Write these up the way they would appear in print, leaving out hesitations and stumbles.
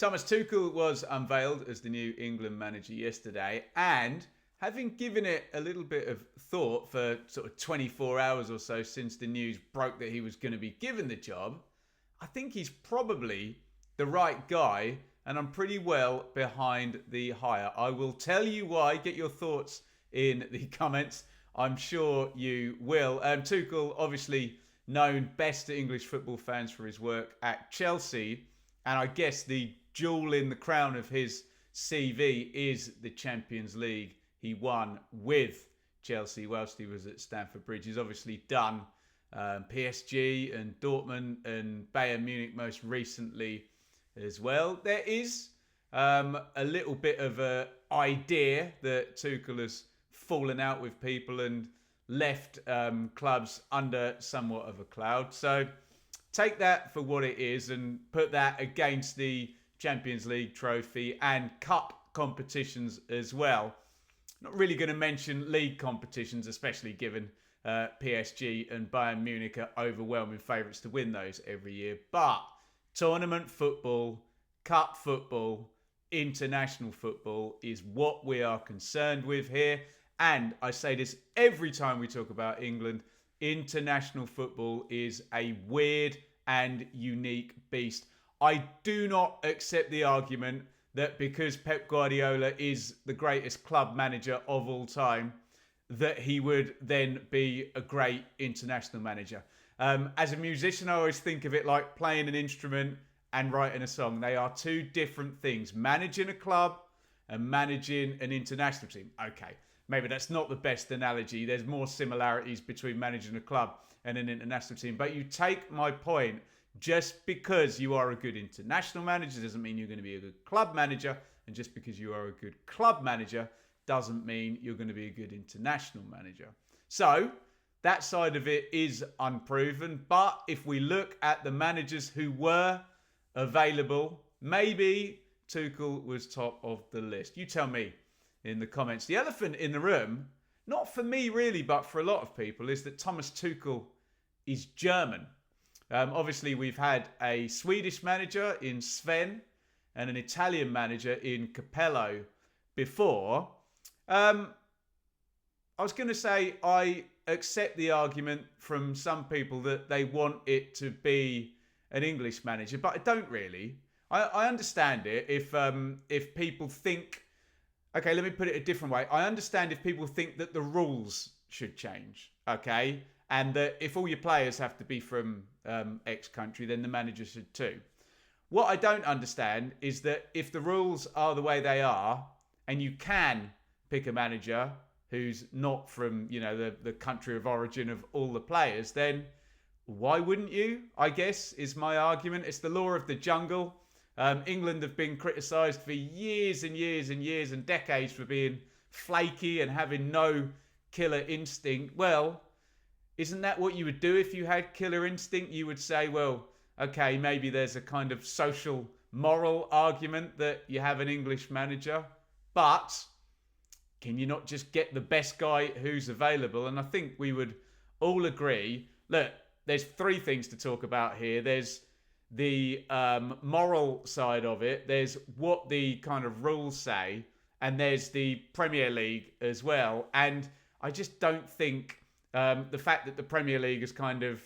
Thomas Tuchel was unveiled as the new England manager yesterday, and having given it a little bit of thought for sort of 24 hours or so since the news broke that he was going to be given the job, I think he's probably the right guy, and I'm pretty well behind the hire. I will tell you why. Get your thoughts in the comments. I'm sure you will. Tuchel, obviously known best to English football fans for his work at Chelsea, and I guess the jewel in the crown of his CV is the Champions League he won with Chelsea whilst he was at Stamford Bridge. He's obviously done PSG and Dortmund and Bayern Munich most recently as well. There is a little bit of an idea that Tuchel has fallen out with people and left clubs under somewhat of a cloud. So take that for what it is and put that against the Champions League trophy and cup competitions as well. Not really going to mention league competitions, especially given PSG and Bayern Munich are overwhelming favourites to win those every year. But tournament football, cup football, international football is what we are concerned with here. And I say this every time we talk about England, international football is a weird and unique beast. I do not accept the argument that because Pep Guardiola is the greatest club manager of all time, that he would then be a great international manager. As a musician, I always think of it like playing an instrument and writing a song. They are two different things. Managing a club and managing an international team. Okay, maybe that's not the best analogy. There's more similarities between managing a club and an international team. But you take my point. Just because you are a good international manager doesn't mean you're going to be a good club manager. And just because you are a good club manager doesn't mean you're going to be a good international manager. So that side of it is unproven. But if we look at the managers who were available, maybe Tuchel was top of the list. You tell me in the comments. The elephant in the room, not for me really, but for a lot of people, is that Thomas Tuchel is German. Obviously, we've had a Swedish manager in Sven and an Italian manager in Capello before. I was going to say I accept the argument from some people that they want it to be an English manager, but I don't really. I understand it if people think... Okay, let me put it a different way. I understand if people think that the rules should change, okay? And that if all your players have to be from X country, then the manager should too. What I don't understand is that if the rules are the way they are, and you can pick a manager who's not from, the country of origin of all the players, then why wouldn't you? I guess is my argument. It's the law of the jungle. England have been criticised for years and years and years and decades for being flaky and having no killer instinct. Well, isn't that what you would do if you had killer instinct? You would say, well, okay, maybe there's a kind of social, moral argument that you have an English manager, but can you not just get the best guy who's available? And I think we would all agree, look, there's three things to talk about here. There's the moral side of it, there's what the kind of rules say, and there's the Premier League as well. And I just don't think the fact that the Premier League has kind of,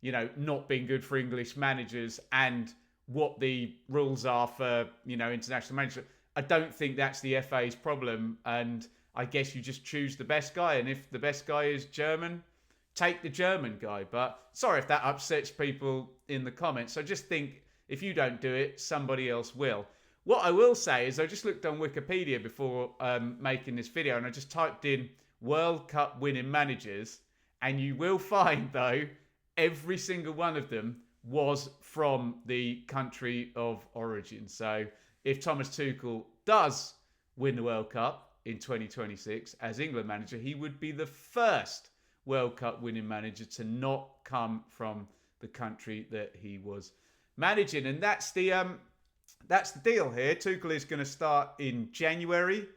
not been good for English managers and what the rules are for, international managers, I don't think that's the FA's problem. And I guess you just choose the best guy. And if the best guy is German, take the German guy. But sorry if that upsets people in the comments. I just think if you don't do it, somebody else will. What I will say is I just looked on Wikipedia before making this video, and I just typed in World Cup winning managers. And you will find, though, every single one of them was from the country of origin. So if Thomas Tuchel does win the World Cup in 2026 as England manager, he would be the first World Cup winning manager to not come from the country that he was managing. And that's the deal here. Tuchel is going to start in January.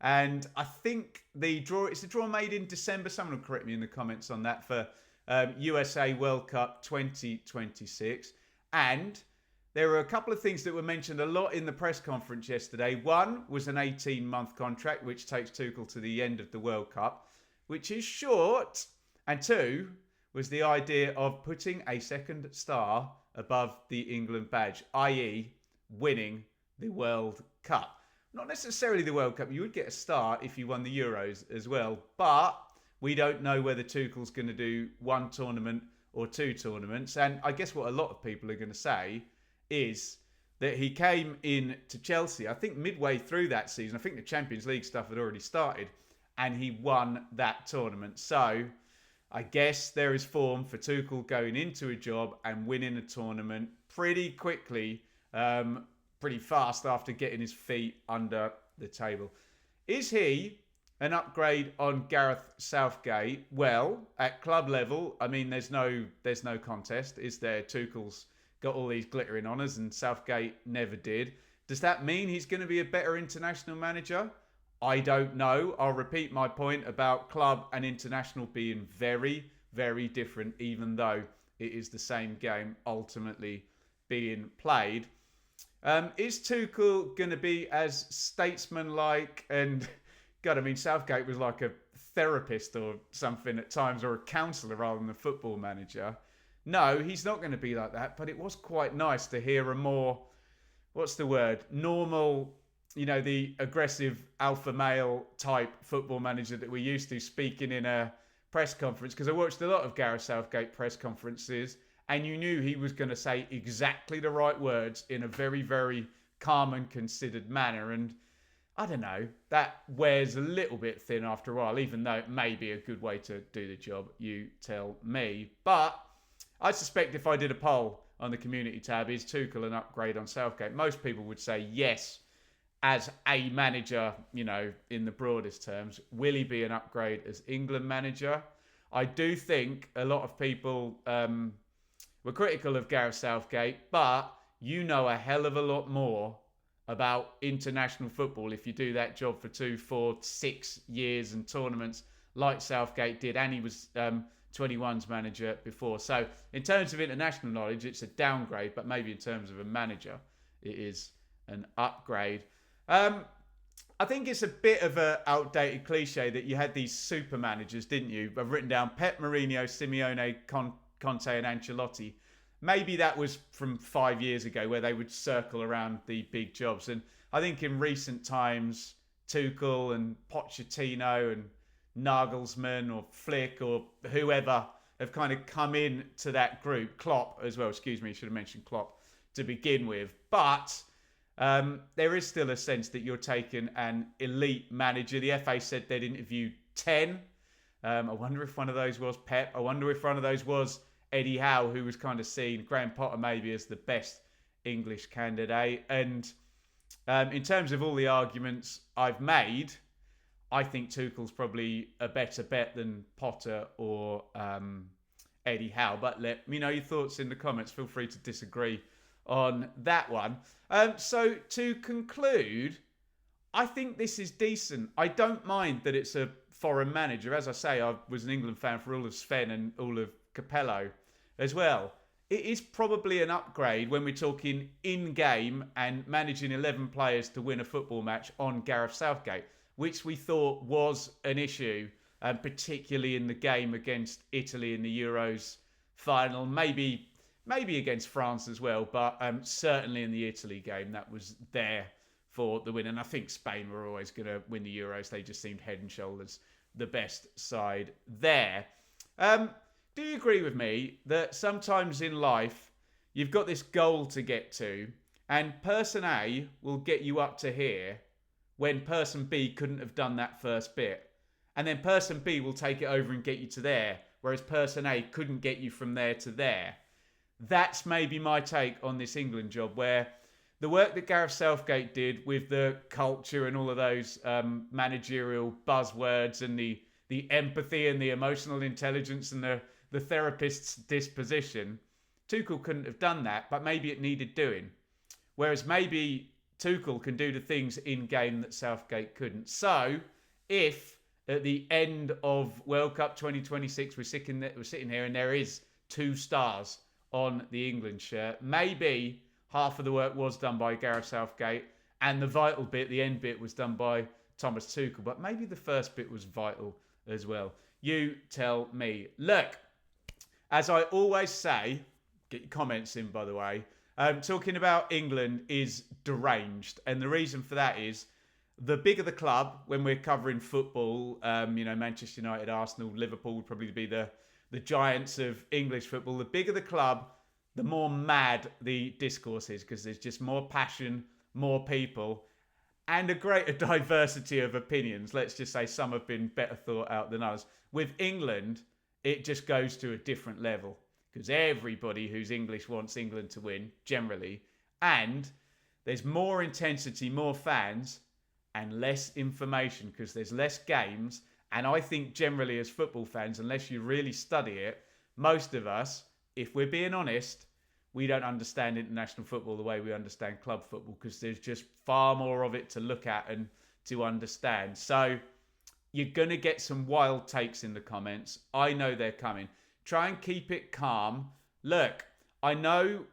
And I think it's the draw made in December. Someone will correct me in the comments on that for USA World Cup 2026. And there were a couple of things that were mentioned a lot in the press conference yesterday. One was an 18-month contract, which takes Tuchel to the end of the World Cup, which is short. And two was the idea of putting a second star above the England badge, i.e. winning the World Cup. Not necessarily the World Cup. You would get a star if you won the Euros as well. But we don't know whether Tuchel's going to do one tournament or two tournaments. And I guess what a lot of people are going to say is that he came in to Chelsea, I think midway through that season. I think the Champions League stuff had already started. And he won that tournament. So I guess there is form for Tuchel going into a job and winning a tournament pretty quickly, pretty fast after getting his feet under the table. Is he an upgrade on Gareth Southgate? Well, at club level, I mean, there's no contest, is there? Tuchel's got all these glittering honours and Southgate never did. Does that mean he's going to be a better international manager? I don't know. I'll repeat my point about club and international being very, very different, even though it is the same game ultimately being played. Is Tuchel going to be as statesman-like and... God, I mean, Southgate was like a therapist or something at times, or a counsellor rather than a football manager. No, he's not going to be like that, but it was quite nice to hear a more, what's the word, normal, the aggressive alpha male type football manager that we're used to speaking in a press conference, because I watched a lot of Gareth Southgate press conferences, and you knew he was going to say exactly the right words in a very, very calm and considered manner. And I don't know, that wears a little bit thin after a while, even though it may be a good way to do the job, you tell me. But I suspect if I did a poll on the community tab, is Tuchel an upgrade on Southgate? Most people would say yes, as a manager, in the broadest terms. Will he be an upgrade as England manager? I do think a lot of people were critical of Gareth Southgate, but you know a hell of a lot more about international football if you do that job for 2, 4, 6 years and tournaments like Southgate did, and he was 21's manager before. So in terms of international knowledge, it's a downgrade, but maybe in terms of a manager, it is an upgrade. I think it's a bit of an outdated cliche that you had these super managers, didn't you? I've written down Pep, Mourinho, Simeone, Conte and Ancelotti. Maybe that was from 5 years ago where they would circle around the big jobs. And I think in recent times, Tuchel and Pochettino and Nagelsmann or Flick or whoever have kind of come in to that group. Klopp as well, excuse me, should have mentioned Klopp to begin with. But there is still a sense that you're taking an elite manager. The FA said they'd interviewed 10. I wonder if one of those was Pep. I wonder if one of those was Eddie Howe, who was kind of seen, Graham Potter maybe, as the best English candidate. And in terms of all the arguments I've made, I think Tuchel's probably a better bet than Potter or Eddie Howe. But let me know your thoughts in the comments. Feel free to disagree on that one. So to conclude, I think this is decent. I don't mind that it's a foreign manager. As I say, I was an England fan for all of Sven and all of Capello as well. It is probably an upgrade when we're talking in-game and managing 11 players to win a football match on Gareth Southgate, which we thought was an issue, particularly in the game against Italy in the Euros final, maybe against France as well, but certainly in the Italy game, that was there for the win. And I think Spain were always going to win the Euros. They just seemed head and shoulders the best side there. Do you agree with me that sometimes in life, you've got this goal to get to, and person A will get you up to here when person B couldn't have done that first bit? And then person B will take it over and get you to there, whereas person A couldn't get you from there to there. That's maybe my take on this England job, where the work that Gareth Southgate did with the culture and all of those managerial buzzwords and the empathy and the emotional intelligence and the therapist's disposition, Tuchel couldn't have done that, but maybe it needed doing. Whereas maybe Tuchel can do the things in-game that Southgate couldn't. So, if at the end of World Cup 2026 we're sitting here and there is 2 stars on the England shirt, maybe half of the work was done by Gareth Southgate, and the vital bit, the end bit, was done by Thomas Tuchel. But maybe the first bit was vital as well. You tell me. Look, as I always say, get your comments in, by the way, talking about England is deranged. And the reason for that is the bigger the club, when we're covering football, Manchester United, Arsenal, Liverpool would probably be the giants of English football. The bigger the club, the more mad the discourse is, because there's just more passion, more people, and a greater diversity of opinions. Let's just say some have been better thought out than others. With England, it just goes to a different level, because everybody who's English wants England to win, generally. And there's more intensity, more fans, and less information, because there's less games. And I think generally as football fans, unless you really study it, most of us, if we're being honest, we don't understand international football the way we understand club football, because there's just far more of it to look at and to understand. So you're going to get some wild takes in the comments. I know they're coming. Try and keep it calm. Look, I know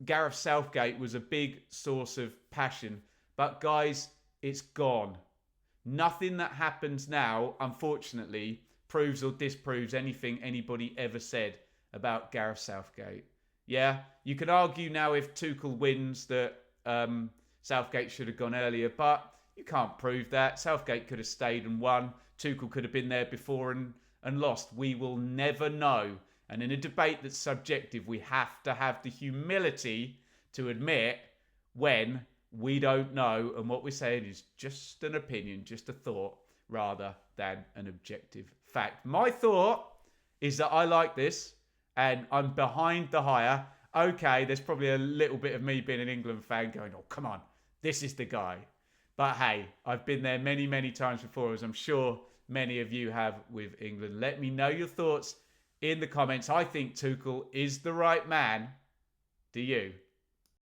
Gareth Southgate was a big source of passion, but guys, it's gone. Nothing that happens now, unfortunately, proves or disproves anything anybody ever said about Gareth Southgate. Yeah, you could argue now if Tuchel wins that Southgate should have gone earlier, but you can't prove that. Southgate could have stayed and won. Tuchel could have been there before and lost. We will never know. And in a debate that's subjective, we have to have the humility to admit when we don't know, and what we're saying is just an opinion, just a thought, rather than an objective fact. My thought is that I like this, and I'm behind the hire. Okay, there's probably a little bit of me being an England fan going, oh, come on, this is the guy. But hey, I've been there many, many times before, as I'm sure many of you have with England. Let me know your thoughts in the comments. I think Tuchel is the right man. Do you?